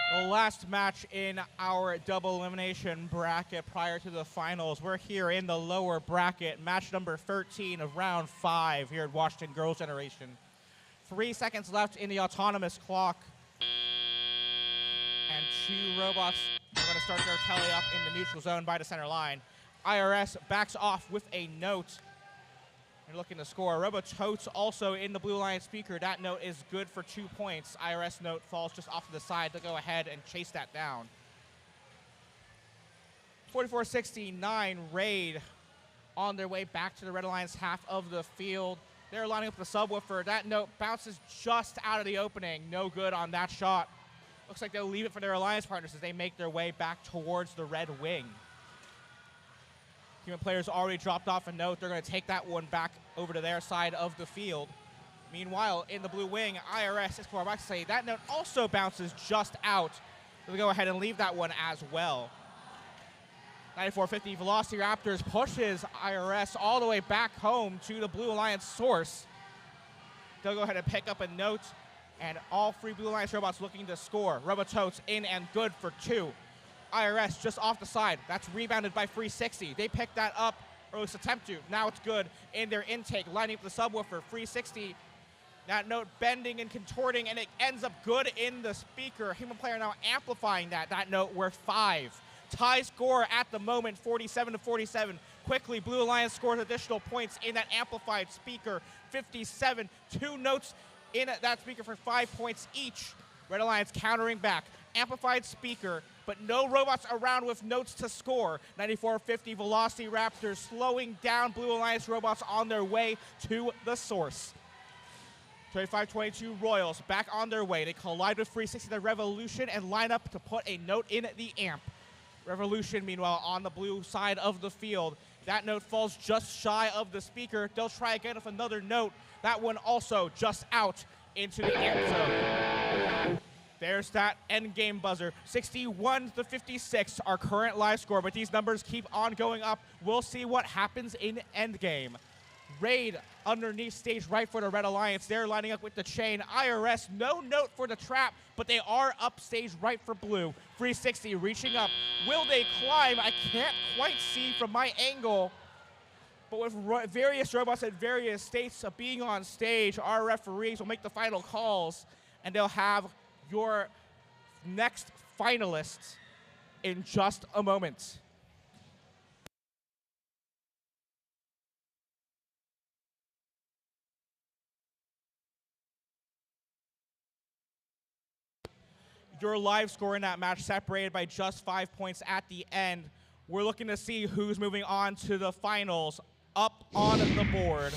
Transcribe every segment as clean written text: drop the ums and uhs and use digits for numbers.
The last match in our double elimination bracket prior to the finals. We're here in the lower bracket, match number 13 of round 5 here at Washington Girls Generation. 3 seconds left in the autonomous clock. And 2 robots are going to start their tally up in the neutral zone by the center line. IRS backs off with a note. They're looking to score. Totes also in the Blue Alliance speaker. That note is good for 2 points. IRS note falls just off to the side to go ahead and chase that down. 44-69 Raid on their way back to the Red Alliance half of the field. They're lining up the subwoofer. That note bounces just out of the opening. No good on that shot. Looks like they'll leave it for their Alliance partners as they make their way back towards the red wing. Human players already dropped off a note. They're going to take that one back over to their side of the field. Meanwhile, in the blue wing, IRS is say that note also bounces just out. They'll go ahead and leave that one as well. 9450 Velocity Raptors pushes IRS all the way back home to the Blue Alliance source. They'll go ahead and pick up a note, and all 3 Blue Alliance robots looking to score. Robototes in and good for 2. IRS just off the side. That's rebounded by 360. They pick that up, or at least attempt to. Now it's good in their intake, lining up the subwoofer. 360. That note bending and contorting, and it ends up good in the speaker. Human player now amplifying that. That note worth 5. Tie score at the moment, 47-47. Quickly, Blue Alliance scores additional points in that amplified speaker. 57. 2 notes in that speaker for 5 points each. Red Alliance countering back. Amplified speaker, but no robots around with notes to score. 9450 Velocity Raptors slowing down Blue Alliance robots on their way to the source. 2522 Royals back on their way. They collide with 360 the Revolution and line up to put a note in the amp. Revolution, meanwhile, on the blue side of the field. That note falls just shy of the speaker. They'll try again with another note. That one also just out into the amp zone. There's that end game buzzer. 61-56, our current live score, but these numbers keep on going up. We'll see what happens in end game. Raid underneath stage right for the Red Alliance. They're lining up with the chain. IRS, no note for the trap, but they are up stage right for blue. 360 reaching up. Will they climb? I can't quite see from my angle. But with various robots at various states of being on stage, our referees will make the final calls, and they'll have your next finalists in just a moment. Your live score in that match separated by just 5 points at the end. We're looking to see who's moving on to the finals. Up on the board,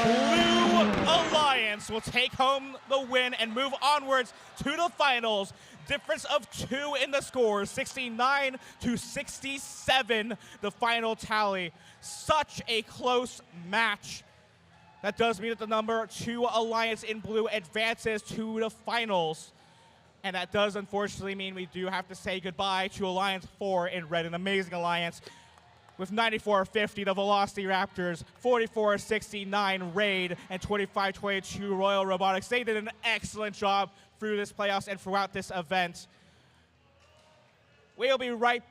Blue Alliance will take home the win and move onwards to the finals. Difference of 2 in the scores, 69-67, the final tally. Such a close match. That does mean that the number 2 Alliance in blue advances to the finals. And that does unfortunately mean we do have to say goodbye to Alliance 4 in red, an amazing alliance. With 9450, the Velocity Raptors, 44-69 Raid, and 2522 Royal Robotics. They did an excellent job through this playoffs and throughout this event. We'll be right back.